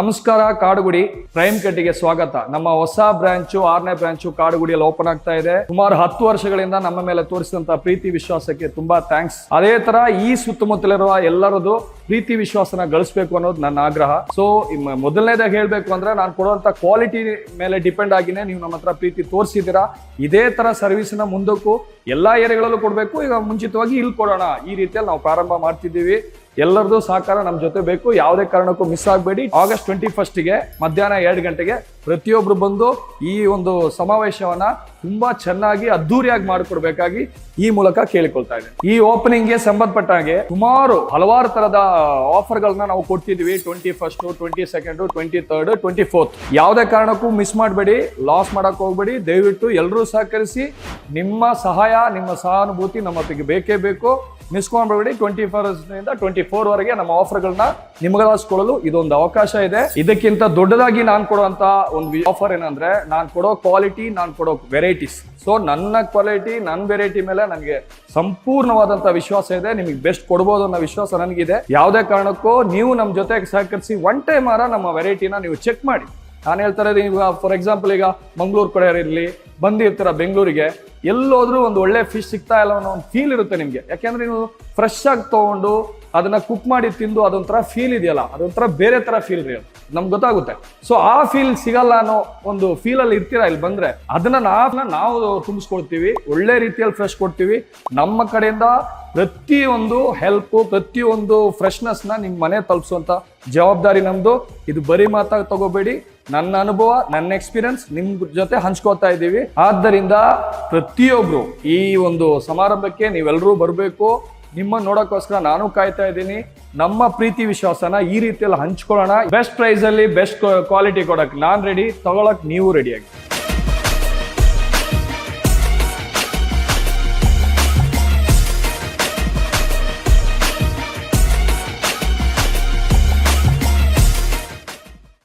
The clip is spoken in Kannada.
ನಮಸ್ಕಾರ ಕಾಡುಗುಡಿ ಪ್ರೈಮ್ ಕಟ್ಟಿಗೆ ಸ್ವಾಗತ. ನಮ್ಮ ಹೊಸ ಬ್ರಾಂಚು 6ನೇ ಬ್ರಾಂಚು ಕಾಡುಗುಡಿಯಲ್ಲಿ ಓಪನ್ ಆಗ್ತಾ ಇದೆ. ಸುಮಾರು 10 ವರ್ಷಗಳಿಂದ ನಮ್ಮ ಮೇಲೆ ತೋರಿಸಿದಂತ ಪ್ರೀತಿ ವಿಶ್ವಾಸಕ್ಕೆ ತುಂಬಾ ಥ್ಯಾಂಕ್ಸ್. ಅದೇ ತರ ಈ ಸುತ್ತಮುತ್ತಲಿರುವ ಎಲ್ಲರದು ಪ್ರೀತಿ ವಿಶ್ವಾಸನ ಗಳಿಸಬೇಕು ಅನ್ನೋದು ನನ್ನ ಆಗ್ರಹ. ಸೊ ಮೊದಲನೇದಾಗಿ ಹೇಳ್ಬೇಕು ಅಂದ್ರೆ ನಾನು ಕೊಡುವಂತ ಕ್ವಾಲಿಟಿ ಮೇಲೆ ಡಿಪೆಂಡ್ ಆಗಿನೇ ನೀವು ನಮ್ಮ ಹತ್ರ ಪ್ರೀತಿ ತೋರಿಸಿದ್ದೀರಾ. ಇದೇ ತರ ಸರ್ವಿಸ್ ನ ಮುಂದಕ್ಕೂ ಎಲ್ಲಾ ಏರಿಯಾಗಳಲ್ಲೂ ಕೊಡ್ಬೇಕು. ಈಗ ಮುಂಚಿತವಾಗಿ ಇಲ್ಲಿ ಕೊಡೋಣ, ಈ ರೀತಿಯಲ್ಲಿ ನಾವು ಪ್ರಾರಂಭ ಮಾಡ್ತಿದ್ದೀವಿ. ಎಲ್ಲರದು ಸಹಕಾರ ನಮ್ಮ ಜೊತೆ ಬೇಕು. ಯಾವುದೇ ಕಾರಣಕ್ಕೂ ಮಿಸ್ ಆಗಬೇಡಿ. ಆಗಸ್ಟ್ 21ಗೆ ಮಧ್ಯಾಹ್ನ 2 ಗಂಟೆಗೆ ಪ್ರತಿಯೊಬ್ರು ಬಂದು ಈ ಒಂದು ಸಮಾವೇಶವನ್ನ ತುಂಬಾ ಚೆನ್ನಾಗಿ ಅದ್ದೂರಿಯಾಗಿ ಮಾಡಿಕೊಡ್ಬೇಕಾಗಿ ಈ ಮೂಲಕ ಕೇಳಿಕೊಳ್ತಾ ಇದ್ದೇನೆ. ಈ ಓಪನಿಂಗ್ ಗೆ ಸಂಬಂಧಪಟ್ಟ ಹಾಗೆ ಹಲವಾರು ತರದ ಆಫರ್ ಗಳನ್ನ ನಾವು ಕೊಡ್ತಿದ್ವಿ. 21st, 22nd, 23rd, 24th. ಯಾವುದೇ ಕಾರಣಕ್ಕೂ ಮಿಸ್ ಮಾಡಬೇಡಿ, ಲಾಸ್ ಮಾಡಕ್ ಹೋಗ್ಬೇಡಿ. ದಯವಿಟ್ಟು ಎಲ್ಲರೂ ಸಹಕರಿಸಿ. ನಿಮ್ಮ ಸಹಾಯ, ನಿಮ್ಮ ಸಹಾನುಭೂತಿ ನಮ್ಮೊತ್ತಿಗೆ ಬೇಕೇ ಬೇಕು. ಮಿಸ್ಕೊಂಡ್ಬೇಡಿ. 21st 24 ವರೆಗೆ ನಮ್ಮ ಆಫರ್ಗಳನ್ನ ನಿಮಗಳಿಸ್ಕೊಳ್ಳಲು ಇದೊಂದು ಅವಕಾಶ ಇದೆ. ಇದಕ್ಕಿಂತ ದೊಡ್ಡದಾಗಿ ನಾನು ಕೊಡುವಂತ ಒಂದು ಆಫರ್ ಏನಂದ್ರೆ, ನಾನು ಕೊಡೋ ಕ್ವಾಲಿಟಿ, ನಾನು ಕೊಡೋ ವೆರೈಟೀಸ್. ಸೊ ನನ್ನ ಕ್ವಾಲಿಟಿ, ನನ್ನ ವೆರೈಟಿ ಮೇಲೆ ನನಗೆ ಸಂಪೂರ್ಣವಾದಂತ ವಿಶ್ವಾಸ ಇದೆ. ನಿಮಗೆ ಬೆಸ್ಟ್ ಕೊಡ್ಬೋದು ಅನ್ನೋ ವಿಶ್ವಾಸ ನನಗಿದೆ. ಯಾವುದೇ ಕಾರಣಕ್ಕೂ ನೀವು ನಮ್ಮ ಜೊತೆಗೆ ಸಹಕರಿಸಿ ಒನ್ ಟೈಮ್ ನಮ್ಮ ವೆರೈಟಿನ ನೀವು ಚೆಕ್ ಮಾಡಿ. ನಾನು ಹೇಳ್ತಾ ಇರೋದು, ಈಗ ಫಾರ್ ಎಕ್ಸಾಂಪಲ್ ಈಗ ಮಂಗಳೂರು ಕಡೆ ಇರಲಿ, ಬಂದಿರ್ತೀರ ಬೆಂಗಳೂರಿಗೆ, ಎಲ್ಲೋದ್ರೂ ಒಂದು ಒಳ್ಳೆ ಫಿಶ್ ಸಿಗ್ತಾ ಇಲ್ಲ ಅನ್ನೋ ಒಂದು ಫೀಲ್ ಇರುತ್ತೆ ನಿಮ್ಗೆ. ಯಾಕೆಂದ್ರೆ ನೀವು ಫ್ರೆಶ್ ಆಗಿ ತಗೊಂಡು ಅದನ್ನ ಕುಕ್ ಮಾಡಿ ತಿಂದು ಅದೊಂಥರ ಫೀಲ್ ಇದೆಯಲ್ಲ, ಅದೊಂಥರ ಬೇರೆ ತರ ಫೀಲ್ ರೀ, ನಮ್ಗೆ ಗೊತ್ತಾಗುತ್ತೆ. ಸೊ ಆ ಫೀಲ್ ಸಿಗಲ್ಲ ಅನ್ನೋ ಒಂದು ಫೀಲ್ ಅಲ್ಲಿ ಇರ್ತೀರಾ ಇಲ್ಲಿ ಬಂದ್ರೆ, ಅದನ್ನ ನಾವು ತುಂಬಿಸ್ಕೊಳ್ತೀವಿ. ಒಳ್ಳೆ ರೀತಿಯಲ್ಲಿ ಫ್ರೆಶ್ ಕೊಡ್ತೀವಿ. ನಮ್ಮ ಕಡೆಯಿಂದ ಪ್ರತಿಯೊಂದು ಹೆಲ್ಪ್, ಪ್ರತಿಯೊಂದು ಫ್ರೆಶ್ನೆಸ್ ನ ನಿಮ್ ಮನೆ ತಲುಪಿಸುವಂತ ಜವಾಬ್ದಾರಿ ನಮ್ದು. ಇದು ಬರೀ ಮಾತಾಗಿ ತಗೋಬೇಡಿ. ನನ್ನ ಅನುಭವ, ನನ್ನ ಎಕ್ಸ್ಪೀರಿಯನ್ಸ್ ನಿಮ್ ಜೊತೆ ಹಂಚ್ಕೋತಾ ಇದ್ದೀವಿ. ಆದ್ದರಿಂದ ಪ್ರತಿಯೊಬ್ರು ಈ ಒಂದು ಸಮಾರಂಭಕ್ಕೆ ನೀವೆಲ್ಲರೂ ಬರಬೇಕು. ನಿಮ್ಮನ್ನು ನೋಡೋಕ್ಕೋಸ್ಕರ ನಾನು ಕಾಯ್ತಾ ಇದ್ದೀನಿ. ನಮ್ಮ ಪ್ರೀತಿ ವಿಶ್ವಾಸನ ಈ ರೀತಿಯಲ್ಲಿ ಹಂಚ್ಕೊಳ್ಳೋಣ. ಬೆಸ್ಟ್ ಪ್ರೈಸ್ ಅಲ್ಲಿ ಬೆಸ್ಟ್ ಕ್ವಾಲಿಟಿ ಕೊಡಕ್ ನಾನ್ ರೆಡಿ, ತಗೊಳಕ್ ನೀವು ರೆಡಿಯಾಗಿ.